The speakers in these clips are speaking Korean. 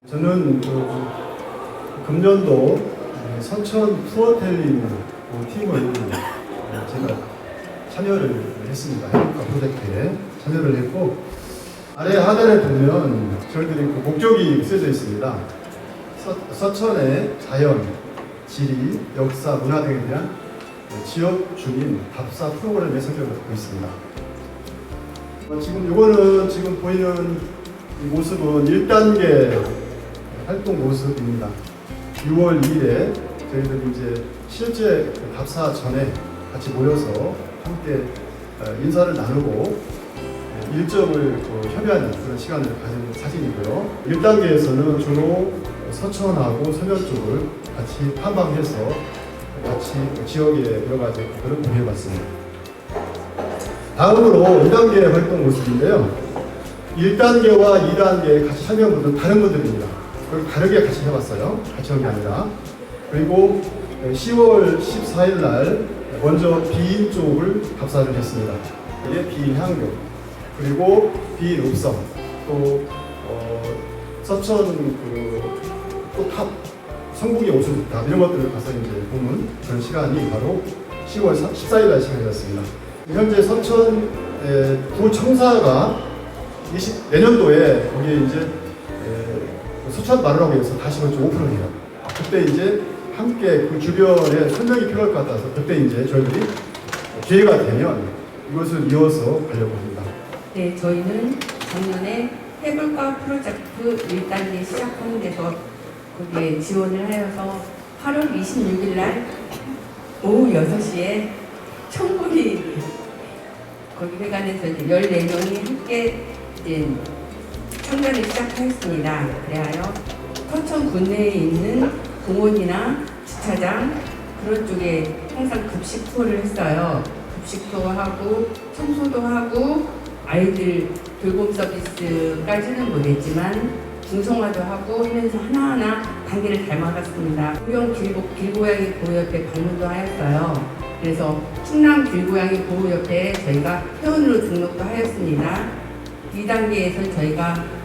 저는 금년도 선천 투어텔링 팀을 제가 참여를 했습니다. 해볼까 프로젝트에 참여를 했고, 아래 하단에 보면 저희들이 그 목적이 쓰여져 있습니다. 서천의 자연, 지리, 역사, 문화 등에 대한 지역 주민 답사 프로그램의 성격을 갖고 있습니다. 지금 이거는 지금 보이는 이 모습은 1단계 활동 모습입니다. 6월 2일에 저희들이 이제 실제 답사 전에 같이 모여서 함께 인사를 나누고 일정을 협의하는 그런 시간을 가진 사진이고요. 1단계에서는 주로 서천하고 서면 쪽을 같이 탐방해서 같이 지역의 여러 가지 것들을 공유해봤습니다. 다음으로 2단계 활동 모습인데요. 1단계와 2단계 같이 참여한 분들은 다른 분들입니다. 그걸 다르게 같이 해봤어요. 같이 한 게 아니라. 그리고 10월 14일 날 먼저 비인 쪽을 답사를 했습니다. 이게 비인 향교, 그리고 비인 읍성, 또 서천 또 탑, 성북이 오수탑 이런 것들을 가서 이제 보는 그런 시간이 바로 10월 14일 날 시간이었습니다. 현재 서천 구청사가 내년도에 거기에 이제 서천 마루라고 해서 다시 먼저 오픈을 해요. 그때 이제 함께 그 주변에 설명이 필요할 것 같아서 그때 이제 저희들이 기회가 되면 이것을 이어서 가려고 합니다. 네, 저희는 작년에 해볼까 프로젝트 1단계 시작하는 데서 거기에 지원을 하여서 8월 26일 날 오후 6시에 청구리 거기 회관에서 이제 14명이 함께 이제 참가를 시작하였습니다. 그래하여 서천 군내에 있는 공원이나 주차장 그런 쪽에 항상 급식 투어를 했어요. 급식 투어하고 청소도 하고 아이들 돌봄 서비스까지는 못했지만 중성화도 하고 하면서 하나하나 단계를 닮아갔습니다. 풍경 길고양이 보호협회 방문도 하였어요. 그래서 충남 길고양이 보호협회에 저희가 회원으로 등록도 하였습니다. 2단계에서는 저희가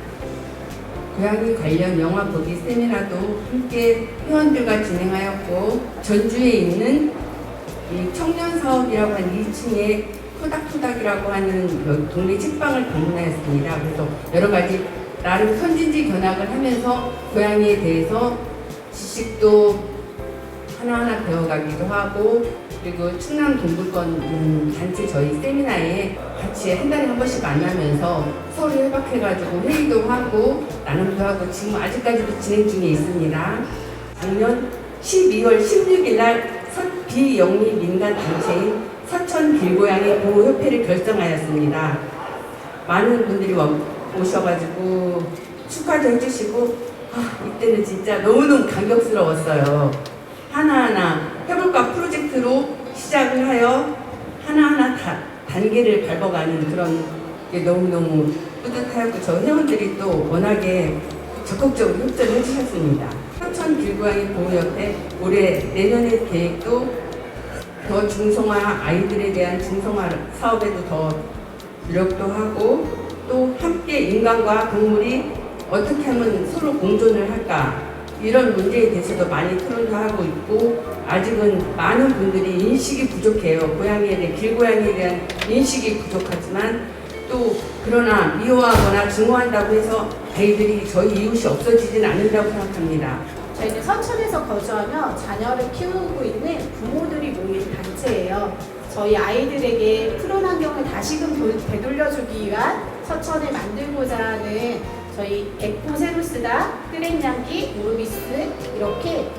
고양이 관련 영화 보기 세미나도 함께 회원들과 진행하였고, 전주에 있는 이 청년 사업이라고 하는 2층에 토닥토닥이라고 하는 동네 책방을 방문하였습니다. 그래서 여러 가지 나름 선진지 견학을 하면서 고양이에 대해서 지식도 하나하나 배워가기도 하고, 그리고 충남 동물권 단체 저희 세미나에 같이 한 달에 한 번씩 만나면서 서로 협박해가지고 회의도 하고 나눔도 하고 지금 아직까지도 진행 중에 있습니다. 작년 12월 16일 날 비영리 민간 단체인 서천 길고양이 보호협회를 결성하였습니다. 많은 분들이 오셔가지고 축하도 해주시고 이때는 진짜 너무너무 감격스러웠어요. 하나하나 해볼까 프로젝트로 시작을 하여 하나하나 단계를 밟아가는 그런 게 너무너무 뿌듯하고 저 회원들이 또 워낙에 적극적으로 협조를 해주셨습니다. 서천 길고양이 보호협회 올해 내년의 계획도 더 중성화, 아이들에 대한 중성화 사업에도 더 노력도 하고 또 함께 인간과 동물이 어떻게 하면 서로 공존을 할까 이런 문제에 대해서도 많이 토론도 하고 있고 아직은 많은 분들이 인식이 부족해요. 고양이에 대한 길고양이에 대한 인식이 부족하지만 또 그러나 미워하거나 증오한다고 해서 아이들이 저희 이웃이 없어지진 않는다고 생각합니다. 저희는 서천에서 거주하며 자녀를 키우고 있는 부모들이 모인 단체예요. 저희 아이들에게 푸른 환경을 다시금 되돌려주기 위한 서천을 만들고자 하는 저희 에코세루스다, 트렌양기, 모르비스 이렇게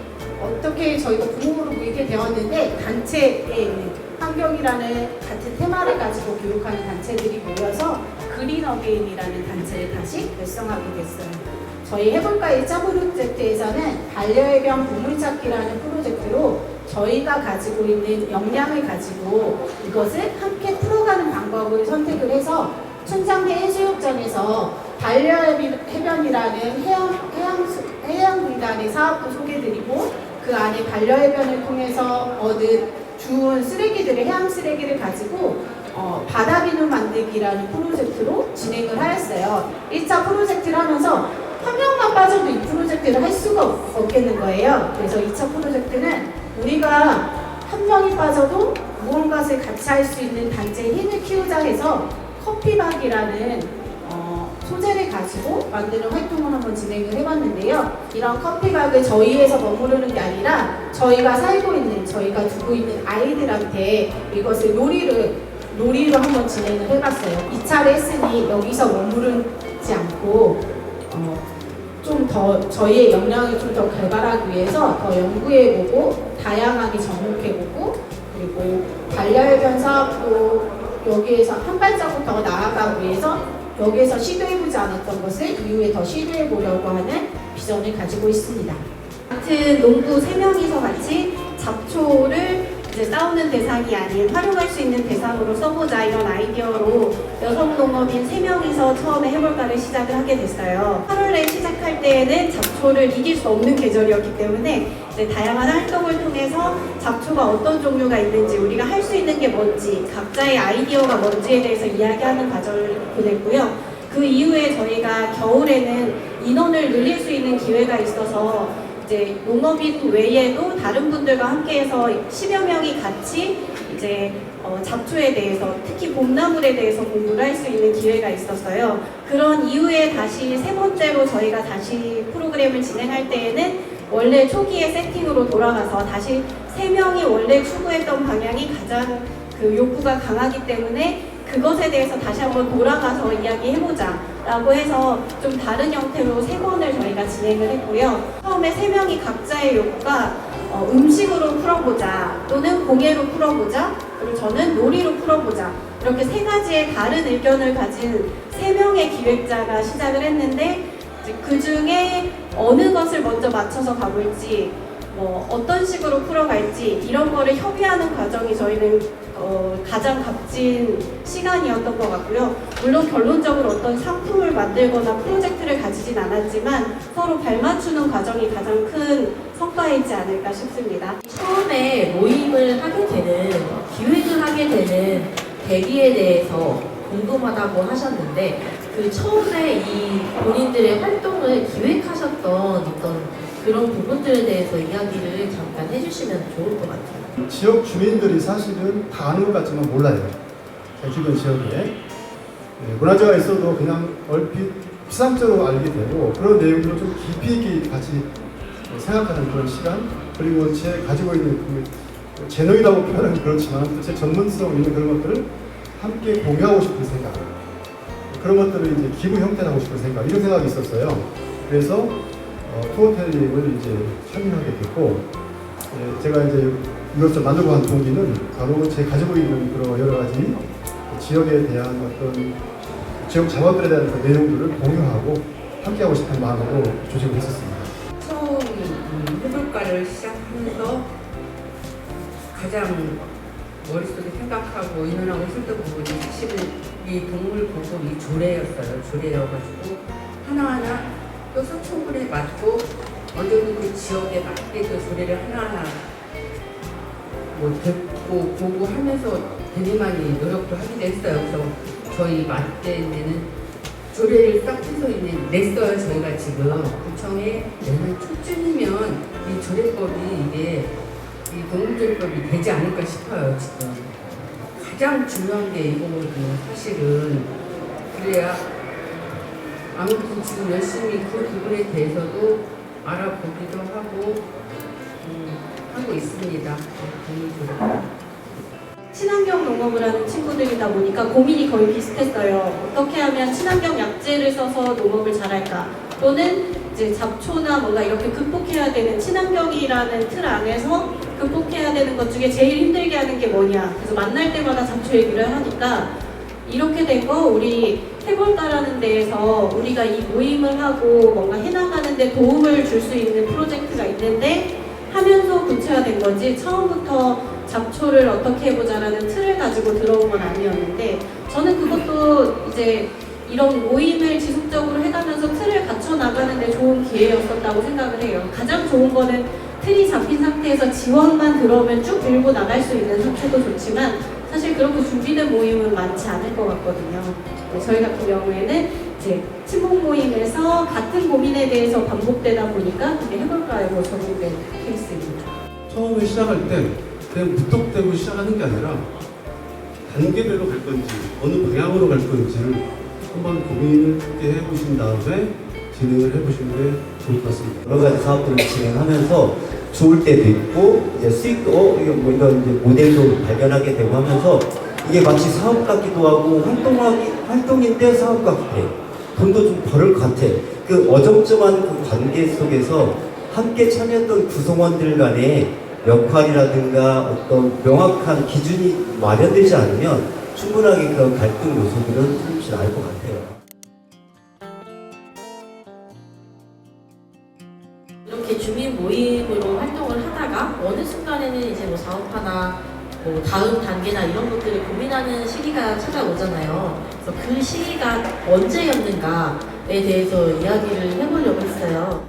어떻게 저희가 부모로 모이게 되었는데 단체에 있는 환경이라는 같은 테마를 가지고 교육하는 단체들이 모여서 그린 어게인이라는 단체를 다시 결성하게 됐어요. 저희 해볼까 1차 프로젝트에서는 반려의 보물찾기라는 프로젝트로 저희가 가지고 있는 역량을 가지고 이것을 함께 풀어가는 방법을 선택을 해서 춘장리 해수욕장에서 반려해변이라는 해양공단의 사업도 소개드리고 그 안에 반려해변을 통해서 얻은 주운 쓰레기들을 해양 쓰레기를 가지고 바다비누 만들기라는 프로젝트로 진행을 하였어요. 1차 프로젝트를 하면서 한 명만 빠져도 이 프로젝트 프로젝트를 할 수가 없겠는 거예요. 그래서 2차 프로젝트는 우리가 한 명이 빠져도 무언가를 같이 할 수 있는 단체의 힘을 키우자 해서 커피박이라는 소재를 가지고 만드는 활동을 한번 진행을 해봤는데요. 이런 커피박을 저희에서 머무르는 게 아니라 저희가 살고 있는, 저희가 두고 있는 아이들한테 이것을 놀이로 한번 진행을 해봤어요. 2차를 했으니 여기서 머무르지 않고 좀 더 저희의 역량을 좀 더 개발하기 위해서 더 연구해보고 다양하게 접목해보고 그리고 반려견 사업도 여기에서 한 발자국 더 나아가기 위해서 여기에서 시도해보지 않았던 것을 이후에 더 시도해보려고 하는 비전을 가지고 있습니다. 같은 농부 3명이서 같이 잡초를 이제 싸우는 대상이 아닌 활용할 수 있는 대상으로 써보자 이런 아이디어로 여성 농업인 3명이서 처음에 해볼까를 시작을 하게 됐어요. 8월에 시작할 때에는 잡초를 이길 수 없는 계절이었기 때문에 이제 다양한 활동을 통해서 잡초가 어떤 종류가 있는지 우리가 할 수 있는 게 뭔지 각자의 아이디어가 뭔지에 대해서 이야기하는 과정을 보냈고요. 그 이후에 저희가 겨울에는 인원을 늘릴 수 있는 기회가 있어서 이제 농업인 외에도 다른 분들과 함께해서 10여 명이 같이 이제 잡초에 대해서 특히 봄나물에 대해서 공부를 할 수 있는 기회가 있었어요. 그런 이후에 다시 세 번째로 저희가 다시 프로그램을 진행할 때에는 원래 초기의 세팅으로 돌아가서 다시 3명이 원래 추구했던 방향이 가장 그 욕구가 강하기 때문에 그것에 대해서 다시 한번 돌아가서 이야기해보자 라고 해서 좀 다른 형태로 3번을 저희가 진행을 했고요. 처음에 3명이 각자의 욕구가 음식으로 풀어보자 또는 공예로 풀어보자 그리고 저는 놀이로 풀어보자 이렇게 3가지의 다른 의견을 가진 3명의 기획자가 시작을 했는데 그 중에 어느 것을 먼저 맞춰서 가볼지 어떤 식으로 풀어갈지 이런 거를 협의하는 과정이 저희는 가장 값진 시간이었던 것 같고요. 물론 결론적으로 어떤 상품을 만들거나 프로젝트를 가지진 않았지만 서로 발맞추는 과정이 가장 큰 성과이지 않을까 싶습니다. 처음에 모임을 하게 되는, 기획을 하게 되는 계기에 대해서 궁금하다고 하셨는데 그 처음에 이 본인들의 활동을 기획하셨던 어떤 그런 부분들에 대해서 이야기를 잠깐 해주시면 좋을 것 같아요. 지역 주민들이 사실은 다 아는 것 같지만 몰라요. 제 주변 지역에 문화재가 있어도 그냥 얼핏 피상적으로 알게 되고 그런 내용들을 좀 깊이 있게 같이 생각하는 그런 시간 그리고 제 가지고 있는 그 재능이라고 표현하면 그렇지만 또 제 전문성 있는 그런 것들을 함께 공유하고 싶은 생각 그런 것들을 이제 기부 형태로 하고 싶은 생각 이런 생각이 있었어요. 그래서 투어텔링을 이제 참여하게 됐고 제가 이제 이것을 만들고 한 동기는 바로 제 가지고 있는 그런 여러 가지 지역에 대한 어떤 지역 자원들에 대한 그 내용들을 공유하고 함께하고 싶은 마음으로 조직을 했었습니다. 처음 해볼까를 시작하면서 가장 머릿속에 생각하고 인원하고 했었던 부분이 사실은 이 동물 보고 이 조례였어요. 조례여가지고 하나하나 또 서초군에 맞고 언제든 그 지역에 맞게 그 조례를 하나하나 듣고 보고 하면서 되게 많이 노력도 하기도 했어요. 그래서 저희 맞대에는 조례를 딱 해서 냈어요. 저희가 지금 구청에 내년 초쯤이면 이 조례법이 이게 이 동물조례법이 되지 않을까 싶어요. 지금 가장 중요한 게 이거거든요. 사실은 그래야 아무튼 지금 열심히 그 부분에 대해서도 알아보기도 하고 있습니다. 친환경 농업을 하는 친구들이다 보니까 고민이 거의 비슷했어요. 어떻게 하면 친환경 약재를 써서 농업을 잘할까? 또는 이제 잡초나 뭔가 이렇게 극복해야 되는 친환경이라는 틀 안에서 극복해야 되는 것 중에 제일 힘들게 하는 게 뭐냐? 그래서 만날 때마다 잡초 얘기를 하니까 이렇게 된 거 우리 해볼까라는 데에서 우리가 이 모임을 하고 뭔가 해나가는 데 도움을 줄 수 있는 프로젝트가 있는데 하면서 구체화된 거지 처음부터 잡초를 어떻게 해보자라는 틀을 가지고 들어온 건 아니었는데 저는 그것도 이제 이런 모임을 지속적으로 해가면서 틀을 갖춰 나가는 데 좋은 기회였었다고 생각을 해요. 가장 좋은 거는 틀이 잡힌 상태에서 지원만 들어오면 쭉 밀고 나갈 수 있는 상태도 좋지만 사실 그렇게 준비된 모임은 많지 않을 것 같거든요. 저희 같은 경우에는 이제 친목 모임에서 같은 고민에 대해서 반복되다 보니까 그게 해볼까요? 적용된 케이스입니다. 처음에 시작할 때 그냥 무턱대고 시작하는 게 아니라 단계별로 갈 건지 어느 방향으로 갈 건지를 한번 고민을 크게 해보신 다음에 진행을 해보시는 게 좋을 것 같습니다. 여러 가지 사업들을 진행하면서 좋을 때도 있고 이제 수익도 이게 뭐 이런 이제 모델도 발견하게 되고 하면서 이게 마치 사업 같기도 하고 활동인데 사업 같아. 돈도 좀 벌을 것 같아. 그 어정쩡한 그 관계 속에서 함께 참여했던 구성원들 간의 역할이라든가 어떤 명확한 기준이 마련되지 않으면 충분하게 그런 갈등 요소들은 조금씩 나올 것 같아요. 이렇게 주민 모임으로 활동을 하다가 어느 순간에는 이제 뭐 사업화나 뭐 다음 단계나 이런 것들을 고민하는 시기가 찾아오잖아요. 그래서 그 시기가 언제였는가에 대해서 이야기를 해보려고 했어요.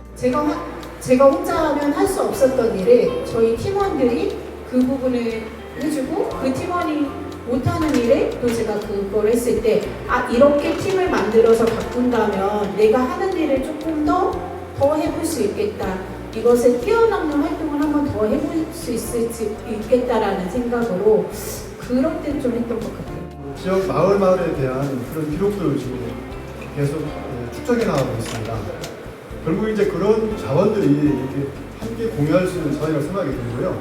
제가 혼자는 할 수 없었던 일을 저희 팀원들이 그 부분을 해주고 그 팀원이 못하는 일에 또 제가 그걸 했을 때 이렇게 팀을 만들어서 바꾼다면 내가 하는 일을 조금 더 해볼 수 있겠다. 이것을 뛰어넘는 활동을 한번 더 해볼 수 있겠다라는 생각으로 그럴 때 좀 했던 것 같아요. 지역 마을에 대한 그런 기록들을 지금 계속 축적해 나가고 있습니다. 결국 이제 그런 자원들이 이렇게 함께 공유할 수 있는 자원이라고 생각이 들고요.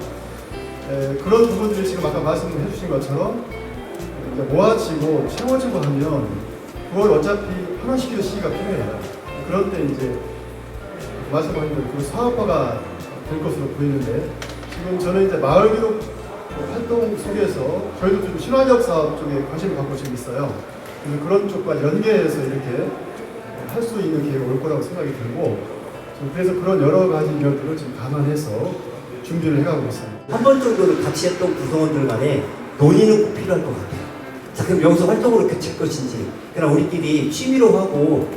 그런 부분들이 지금 아까 말씀해 주신 것처럼 이제 모아지고 채워지고 하면 그걸 어차피 환원시키는 시기가 필요해요. 그럴 때 이제 말씀하신 대로 그 사업화가 될 것으로 보이는데 지금 저는 이제 마을 기록 활동 속에서 저희도 좀 친화적 사업 쪽에 관심을 갖고 지금 있어요. 그래서 그런 쪽과 연계해서 이렇게 할 수 있는 기회가 올 거라고 생각이 들고 그래서 그런 여러 가지 면들을 지금 감안해서 준비를 해가고 있습니다. 한 번 정도는 같이 했던 구성원들 간에 논의는 꼭 필요할 것 같아요. 자, 그럼 여기서 활동으로 겹칠 것인지, 그냥 우리끼리 취미로 하고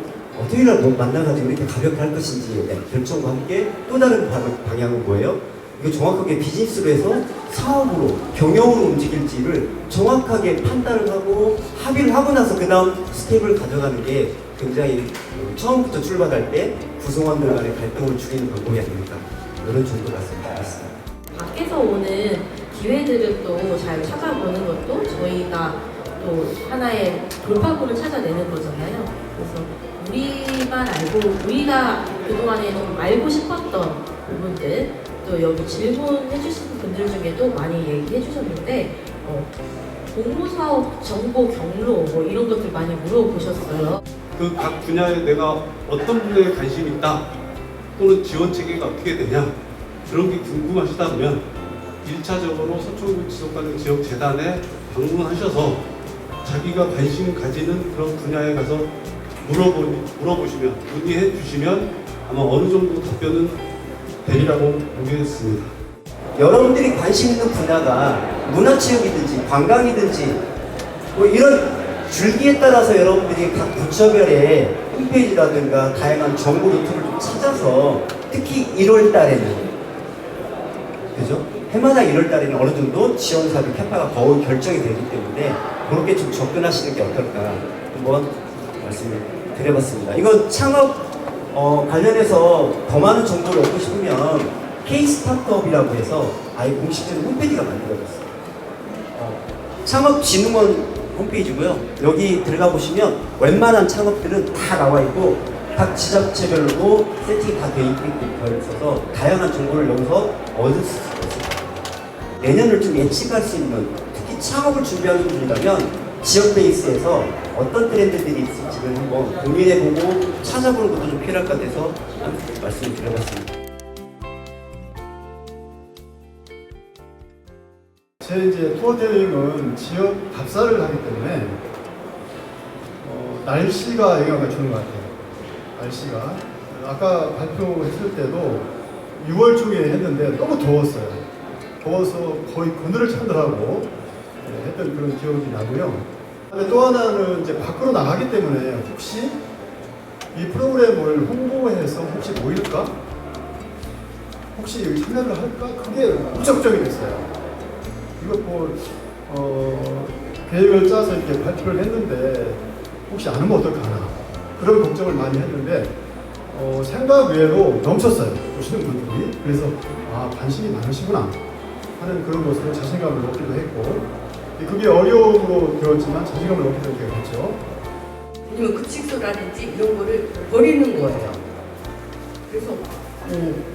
토요일 날 만나가지고 이렇게 가볍게 할 것인지 결정과 함께 또 다른 방향은 뭐예요? 이거 정확하게 비즈니스로 해서 사업으로, 경영으로 움직일지를 정확하게 판단을 하고 합의를 하고 나서 그 다음 스텝을 가져가는 게 굉장히 처음부터 출발할 때 구성원들 간의 갈등을 줄이는 방법이 아닙니까? 이런 정도 같습니다. 밖에서 오는 기회들을 또 잘 찾아보는 것도 저희가 또 하나의 돌파구를 찾아내는 거잖아요. 그래서 우리만 알고, 우리가 그동안에 좀 알고 싶었던 부분들, 또 여기 질문해 주신 분들 중에도 많이 얘기해 주셨는데 공모사업 정보 경로 뭐 이런 것들 많이 물어보셨어요. 그 각 분야에 내가 어떤 분야에 관심이 있다 또는 지원 체계가 어떻게 되냐 그런 게 궁금하시다면 1차적으로 서초구 지속가능 지역재단에 방문하셔서 자기가 관심 가지는 그런 분야에 가서 물어보시면, 문의해 주시면 아마 어느 정도 답변은 되리라고 보겠습니다. 여러분들이 관심 있는 분야가 문화체육이든지 관광이든지 뭐 이런 줄기에 따라서 여러분들이 각 부처별의 홈페이지라든가 다양한 정보 루트를 좀 찾아서 특히 1월 달에는 그죠? 해마다 1월 달에는 어느 정도 지원 사업의 캐파가 거의 결정이 되기 때문에 그렇게 좀 접근하시는 게 어떨까 한번 말씀을 드려봤습니다. 이건 창업 관련해서 더 많은 정보를 얻고 싶으면 K-스타트업이라고 해서 아예 공식적인 홈페이지가 만들어졌어요. 창업진흥원 홈페이지고요. 여기 들어가 보시면 웬만한 창업들은 다 나와 있고 각 지자체별로 세팅이 다 되어 있어서 다양한 정보를 여기서 얻을 수 있습니다. 내년을 좀 예측할 수 있는, 특히 창업을 준비하는 분이라면 지역 베이스에서 어떤 트렌드들이 있을지를 한번 고민해보고 찾아보는 것도 좀 필요할 것 같아서 말씀을 드려봤습니다. 제 이제 투어 대행은 지역 답사를 하기 때문에 날씨가 영향을 주는 것 같아요. 날씨가 아까 발표했을 때도 6월 중에 했는데 너무 더웠어요. 더워서 거의 그늘을 찾느라고 했던 그런 기억이 나고요. 근데 또 하나는 이제 밖으로 나가기 때문에 혹시 이 프로그램을 홍보해서 혹시 모일까? 혹시 여기 참여를 할까? 그게 무척적이 됐어요. 이거 계획을 짜서 이렇게 발표를 했는데 혹시 안 하면 어떡하나. 그런 걱정을 많이 했는데 생각 외로 넘쳤어요. 오시는 분들이. 그래서 관심이 많으시구나 하는 그런 모습으로 자신감을 얻기도 했고, 그게 어려움으로 되었지만 자신감을 얻게 됐죠. 아니면 급식소라든지 이런 거를 버리는 거예요. 그래서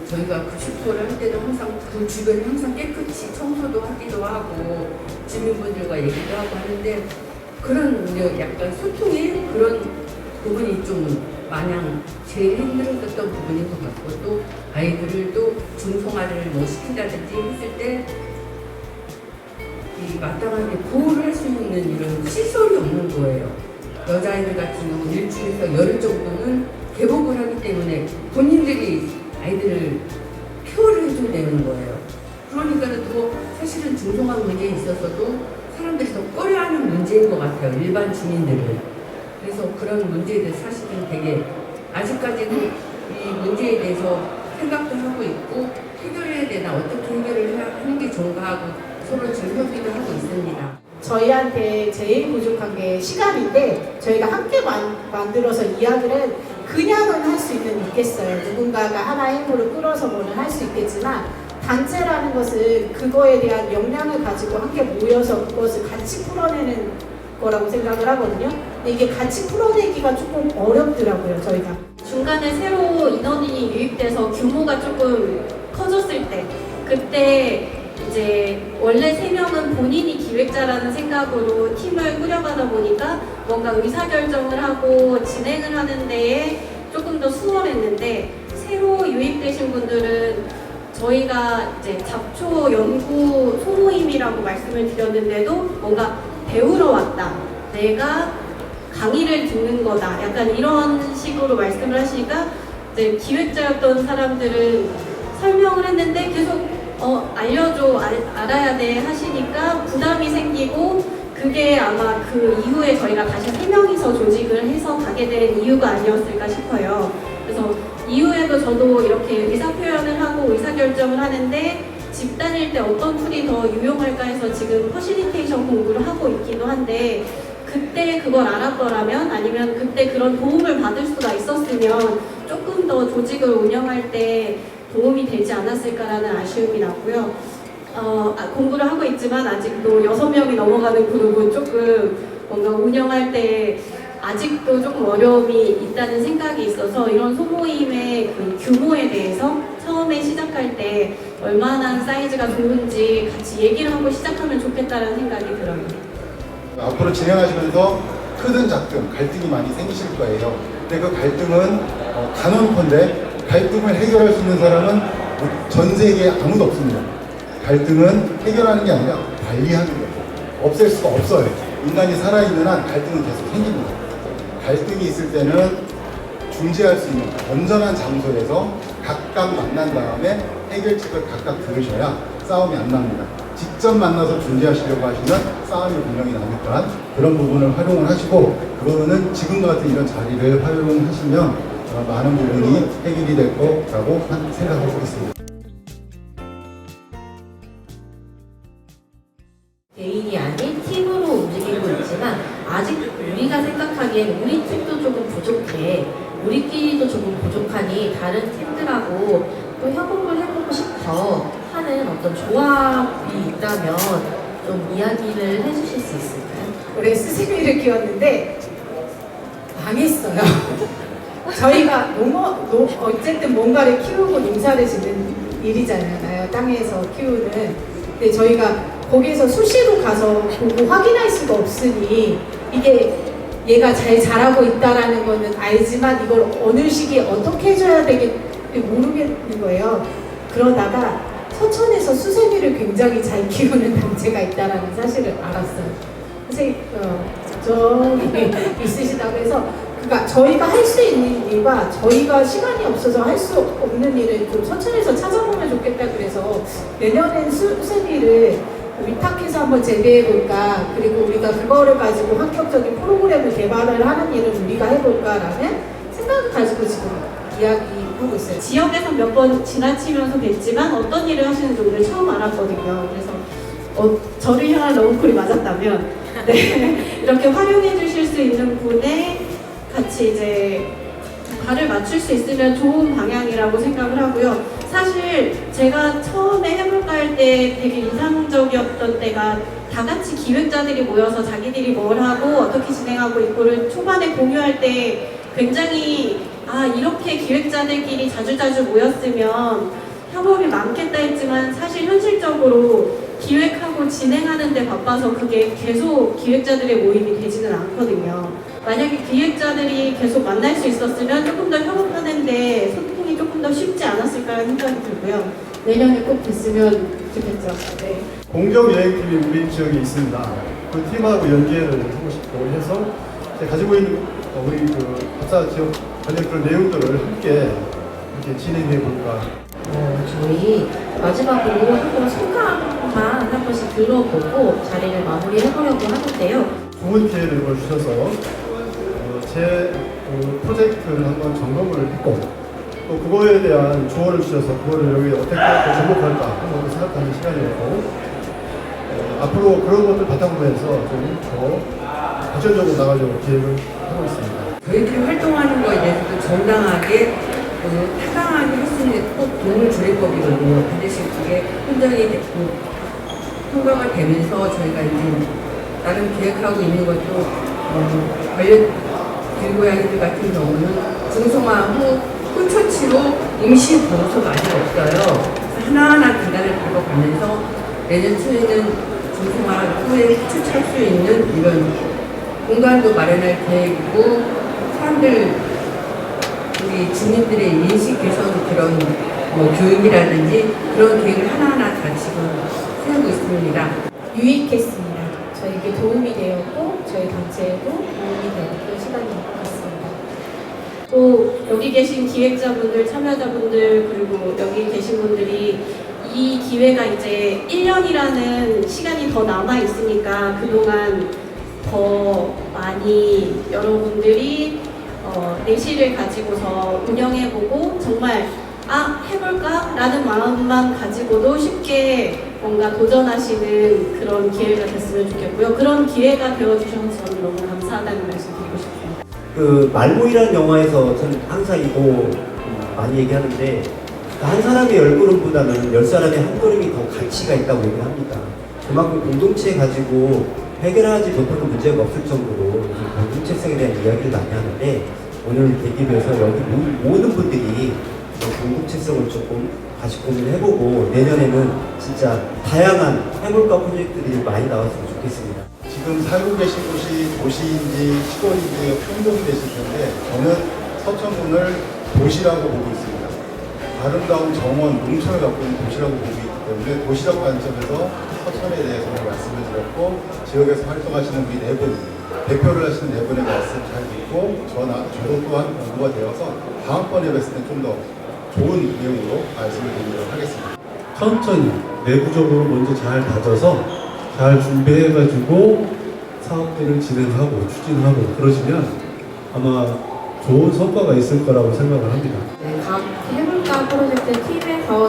저희가 급식소를 할 때도 항상 그 주변을 항상 깨끗이 청소도 하기도 하고 주민분들과 얘기도 하고 하는데, 그런 약간 소통의 그런 부분이 좀 마냥 제일 힘들었던 부분인 것 같고, 또 아이들을 또 중성화를 뭐 시킨다든지 했을 때 이 마땅하게 보호를 할 수 있는 이런 시설이 없는 거예요. 여자아이들 같은 경우는 일주일에서 열흘 정도는 개복을 하기 때문에 본인들이 아이들을 케어를 해줘야 되는 거예요. 그러니까 더 사실은 중성화 문제에 있어서도 사람들이 더 꺼려하는 문제인 것 같아요. 일반 주민들은. 그래서 그런 문제들 사실은 되게 아직까지는 이 문제에 대해서 생각도 하고 있고, 해결해야 되나, 어떻게 해결을 하는 게 좋은가 하고 서로 지금 협의도 하고 있습니다. 저희한테 제일 부족한 게 시간인데, 저희가 함께 만들어서 이야기를 그냥은 할 수는 있겠어요. 누군가가 하나의 힘으로 끌어서 뭐는 할 수 있겠지만, 단체라는 것은 그거에 대한 역량을 가지고 함께 모여서 그것을 같이 풀어내는 거라고 생각을 하거든요. 근데 이게 같이 풀어내기가 조금 어렵더라고요, 저희가. 중간에 새로 인원이 유입돼서 규모가 조금 커졌을 때, 그때 이제 원래 3명은 본인이 기획자라는 생각으로 팀을 꾸려가다 보니까 뭔가 의사결정을 하고 진행을 하는 데에 조금 더 수월했는데, 새로 유입되신 분들은 저희가 이제 잡초 연구 소모임이라고 말씀을 드렸는데도 뭔가 배우러 왔다, 내가 강의를 듣는 거다, 약간 이런 식으로 말씀을 하시니까 이제 기획자였던 사람들은 설명을 했는데 계속 알려줘, 알아야 돼 하시니까 부담이 생기고, 그게 아마 그 이후에 저희가 다시 3명이서 조직을 해서 가게 된 이유가 아니었을까 싶어요. 그래서 이후에도 저도 이렇게 의사표현을 하고 의사결정을 하는데 집단일 때 어떤 툴이 더 유용할까 해서 지금 퍼실리테이션 공부를 하고 있기도 한데, 그때 그걸 알았더라면, 아니면 그때 그런 도움을 받을 수가 있었으면 조금 더 조직을 운영할 때 도움이 되지 않았을까라는 아쉬움이 났고요. 공부를 하고 있지만 아직도 6명이 넘어가는 그룹은 조금 뭔가 운영할 때 아직도 조금 어려움이 있다는 생각이 있어서, 이런 소모임의 그 규모에 대해서 처음에 시작할 때 얼마나 사이즈가 좋은지 같이 얘기를 하고 시작하면 좋겠다는 생각이 들어요. 앞으로 진행하시면서 크든 작든 갈등이 많이 생기실 거예요. 근데 그 갈등은 간언컨대 갈등을 해결할 수 있는 사람은 전 세계에 아무도 없습니다. 갈등은 해결하는 게 아니라 관리하는 거예요. 없앨 수가 없어요. 인간이 살아있는 한 갈등은 계속 생깁니다. 갈등이 있을 때는 중재할 수 있는 건전한 장소에서 각각 만난 다음에 해결책을 각각 들으셔야 싸움이 안 납니다. 직접 만나서 중재하시려고 하시면 싸움이 분명히 나니까 그런 부분을 활용을 하시고, 그거는 지금 같은 이런 자리를 활용하시면 많은 부분이 해결이 될 거라고 생각하고 있습니다. 개인이 아닌 팀으로 움직이고 있지만 아직 우리가 생각하기엔 우리 팀도 조금 부족해, 우리끼리도 조금 부족하니 다른 팀들하고 또 협업을 해보고 싶어 하는 어떤 조합이 있다면 좀 이야기를 해주실 수 있을까요? 올해 스승이를 키웠는데 망했어요. 저희가 어쨌든 뭔가를 키우고 농사를 짓는 일이잖아요. 땅에서 키우는. 근데 저희가 거기에서 수시로 가서 보고 확인할 수가 없으니, 이게 얘가 잘 자라고 있다라는 거는 알지만 이걸 어느 시기에 어떻게 해줘야 되겠지 모르겠는 거예요. 그러다가 서천에서 수세미를 굉장히 잘 키우는 단체가 있다라는 사실을 알았어요. 선생님, 저기 있으시다고 해서, 그러니까 저희가 할 수 있는 일과 저희가 시간이 없어서 할 수 없는 일을 좀 서천에서 찾아보면 좋겠다 그래서 내년엔 수세미를 위탁해서 한번 재배해볼까, 그리고 우리가 그거를 가지고 환경적인 프로그램을 개발을 하는 일을 우리가 해볼까라는 생각을 가지고 지금 이야기하고 있어요. 지역에서 몇 번 지나치면서 뵀지만 어떤 일을 하시는지 오늘 처음 알았거든요. 그래서 저를 향한 러브콜이 맞았다면 네, 이렇게 활용해 주실 수 있는 분의 같이 이제 발을 맞출 수 있으면 좋은 방향이라고 생각을 하고요. 사실 제가 처음에 해볼까 할 때 되게 인상적이었던 때가 다 같이 기획자들이 모여서 자기들이 뭘 하고 어떻게 진행하고 이거를 초반에 공유할 때 굉장히 이렇게 기획자들끼리 자주자주 모였으면 협업이 많겠다 했지만 사실 현실적으로 기획하고 진행하는 데 바빠서 그게 계속 기획자들의 모임이 되지는 않거든요. 만약에 기획자들이 계속 만날 수 있었으면 조금 더 협업하는데 소통이 조금 더 쉽지 않았을까 생각이 들고요. 내년에 꼭 됐으면 좋겠죠. 네. 공정여행팀이 우리 지역에 있습니다. 그 팀하고 연계를 하고 싶고 해서 가지고 있는 우리 그 박사 지역 관련 그런 내용들을 함께 이렇게 진행해 볼까. 저희 마지막으로 한번 소감만 한 번씩 들어보고 자리를 마무리해보려고 하는데요. 좋은 기회를 주셔서 제 프로젝트를 한번 점검을 했고 또 그거에 대한 조언을 주셔서 그거를 여기 어떻게 더 접목할까 한번 생각하는 시간이었고 앞으로 그런 것들 바탕으로 해서 좀 더 발전적으로 나가려고 계획을 하고 있습니다. 저희들이 활동하는 거에 대해서도 정당하게 타당하게 할 수 있는 꼭 동물조리법이거든요. 반드시 그게 통과가 되면서 저희가 이제 나름 계획하고 있는 것도 관련 길고양이들 같은 경우는 중성화 후 콘처치로 임시 보호소가 아직 없어요. 하나하나 기간을 밟아가면서 내년 초에는 중성화 후에 추출할 수 있는 이런 공간도 마련할 계획이고 사람들 우리 주민들의 인식 개선 그런 교육이라든지 그런 계획을 하나하나 다 지금 세우고 있습니다. 유익했습니다. 저에게 도움이 되었고 저희 단체에도 도움이 되었던 시간인 것 같습니다. 또 여기 계신 기획자분들, 참여자분들 그리고 여기 계신 분들이 이 기회가 이제 1년이라는 시간이 더 남아 있으니까 그동안 더 많이 여러분들이 내실을 가지고서 운영해보고 정말 해볼까? 라는 마음만 가지고도 쉽게 뭔가 도전하시는 그런 기회가 됐으면 좋겠고요. 그런 기회가 되어주셔서 저는 너무 감사하다는 말씀 드리고 싶습니다. 그 말모이라는 영화에서 저는 항상 이거 많이 얘기하는데 한 사람의 10걸음보다는 10사람의 한 걸음이 더 가치가 있다고 얘기합니다. 그만큼 공동체 가지고 해결하지 못하는 문제가 없을 정도로 공동체성에 대한 이야기를 많이 하는데 오늘 계기로 해서 여기 모든 분들이 공동체성을 조금 다시 고민을 해보고 내년에는 진짜 다양한 해볼까 프로젝트들이 많이 나왔으면 좋겠습니다. 지금 살고 계신 곳이 도시인지 시골인지 혼동이 되실 텐데 저는 서천군을 도시라고 보고 있습니다. 아름다운 정원, 농촌을 갖고 있는 도시라고 보고 있기 때문에 도시적 관점에서 서천에 대해서 말씀을 드렸고 지역에서 활동하시는 우리 네 분, 대표를 하시는 네 분의 말씀 잘 듣고 저도 또한 공부가 되어서 다음번에 뵀을 때 좀 더 좋은 내용으로 말씀을 드리도록 하겠습니다. 천천히 내부적으로 먼저 잘 다져서 잘 준비해가지고 사업들을 진행하고 추진하고 그러시면 아마 좋은 성과가 있을 거라고 생각을 합니다. 각 해볼까 프로젝트 팀에서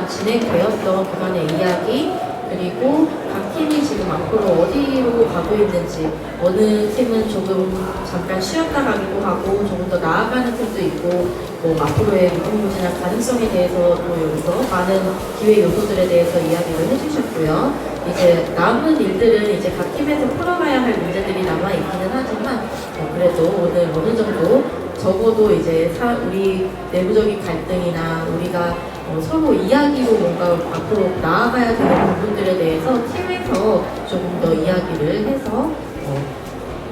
진행되었던 그간의 이야기 그리고 각 팀이 지금 앞으로 어디로 가고 있는지 어느 팀은 조금 잠깐 쉬었다 가기도 하고 조금 더 나아가는 팀도 있고 앞으로의 무궁무진한 가능성에 대해서 또 여기서 많은 기회 요소들에 대해서 이야기를 해주셨고요. 이제 남은 일들은 이제 각 팀에서 풀어가야 할 문제들이 남아 있기는 하지만 그래도 오늘 어느 정도 적어도 이제 우리 내부적인 갈등이나 우리가 서로 이야기로 뭔가 앞으로 나아가야 되는 부분들에 대해서 팀에서 조금 더 이야기를 해서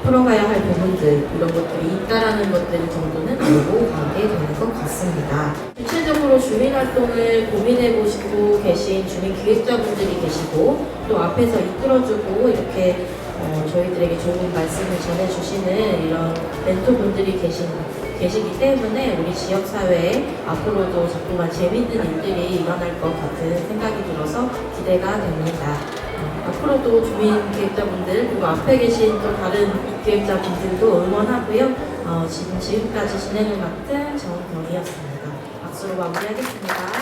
풀어가야 할 부분들 이런 것들이 있다라는 것들 정도는 알고 가게 되는 것 같습니다. 구체적으로 주민활동을 고민해 보시고 계신 주민 기획자분들이 계시고 또 앞에서 이끌어주고 이렇게 저희들에게 좋은 말씀을 전해주시는 이런 멘토분들이 계시기 때문에 우리 지역사회에 앞으로도 자꾸만 재밌는 일들이 일어날 것 같은 생각이 들어서 기대가 됩니다. 앞으로도 주민 기획자분들 그리고 앞에 계신 또 다른 기획자분들도 응원하고요. 지금까지 진행을 맡은 정경이었습니다. 박수로 마무리하겠습니다.